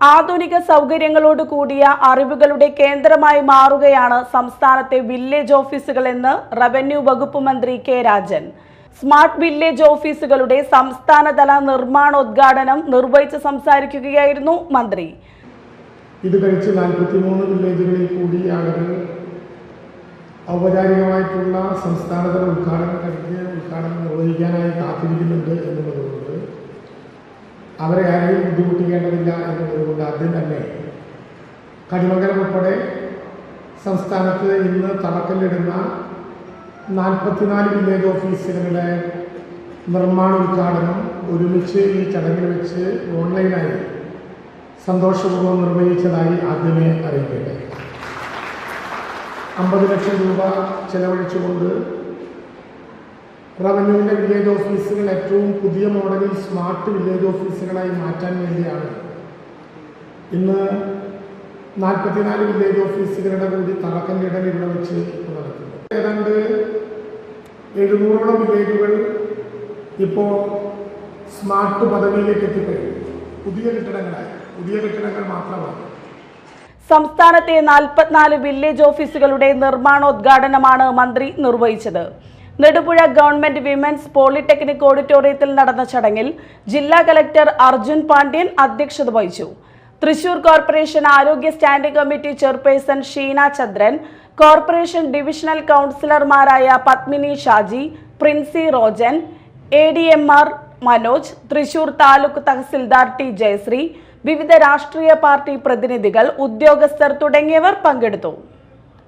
ആധുനിക സൗകര്യങ്ങളോട് കൂടിയ അറിവുകളുടെ കേന്ദ്രമായി മാറുകയാണ് സംസ്ഥാനത്തെ വില്ലേജ് ഓഫീസുകൾ എന്ന് റവന്യൂ വകുപ്പ് മന്ത്രി കെ രാജൻ. സ്മാർട്ട് വില്ലേജ് ഓഫീസുകളുടെ സംസ്ഥാനതല നിർമ്മാണോദ്ഘാടനം നിർവഹിച്ച് സംസാരിക്കുകയായിരുന്നു മന്ത്രി. ഇത് കഴിച്ച് 43 വില്ലേജുകളിൽ കൂടി ആളുകൾ ഔപചാരികമായിട്ടുള്ള സംസ്ഥാനതല ഉദ്ഘാടനം നിർവഹിക്കാനായി കാത്തിരിക്കുന്നുണ്ട് എന്നുള്ളതുകൊണ്ട് അവരെ ആരെയും ബുദ്ധിമുട്ടിക്കേണ്ടതില്ല എന്നുള്ളതുകൊണ്ട് ആദ്യം തന്നെ കരിമംഗലം ഉൾപ്പെടെ സംസ്ഥാനത്ത് ഇന്ന് തറക്കല്ലിടുന്ന 44 വില്ലേജ് ഓഫീസുകളുടെ നിർമ്മാണോദ്ഘാടനം ഒരുമിച്ച് ഈ ചടങ്ങിൽ വെച്ച് ഓൺലൈനായി സന്തോഷപൂർവ്വം നിർവഹിച്ചതായി ആദ്യമേ അറിയിക്കട്ടെ. 50 ലക്ഷം രൂപ ചെലവഴിച്ചുകൊണ്ട് റവന്യൂവിൻ്റെ വില്ലേജ് ഓഫീസുകൾ ഏറ്റവും പുതിയ മോഡലിൽ സ്മാർട്ട് വില്ലേജ് ഓഫീസുകളായി മാറ്റാൻ വേണ്ടിയാണ് ഇന്ന് 44 വില്ലേജ് ഓഫീസുകളുടെ കൂടി തറക്കല്ലിടൽ ഇവിടെ വെച്ച് നടക്കുന്നത്. ഏതാണ്ട് 700ഓളം വില്ലേജുകൾ ഇപ്പോൾ സ്മാർട്ട് പദവിയിലേക്ക് എത്തിക്കഴിഞ്ഞു. പുതിയ കെട്ടിടങ്ങൾ മാത്രമാണ്. സംസ്ഥാനത്തെ 44 വില്ലേജ് ഓഫീസുകളുടെ നിർമ്മാണോദ്ഘാടനമാണ് മന്ത്രി നിർവഹിച്ചത്. നെടുപുഴ ഗവൺമെന്റ് വിമൻസ് പോളിടെക്നിക് ഓഡിറ്റോറിയത്തിൽ നടന്ന ചടങ്ങിൽ ജില്ലാ കലക്ടർ അർജുൻ പാണ്ഡ്യൻ അധ്യക്ഷത വഹിച്ചു. തൃശൂർ കോർപ്പറേഷൻ ആരോഗ്യ standing committee chairperson Sheena Chandran, corporation divisional കൗൺസിലർമാരായ പത്മിനി ഷാജി, പ്രിൻസി റോജൻ, ADMR മനോജ്, തൃശൂർ താലൂക്ക് തഹസിൽദാർ ടി ജയശ്രീ, വിവിധ രാഷ്ട്രീയ പാർട്ടി പ്രതിനിധികൾ, ഉദ്യോഗസ്ഥർ തുടങ്ങിയവർ പങ്കെടുത്തു.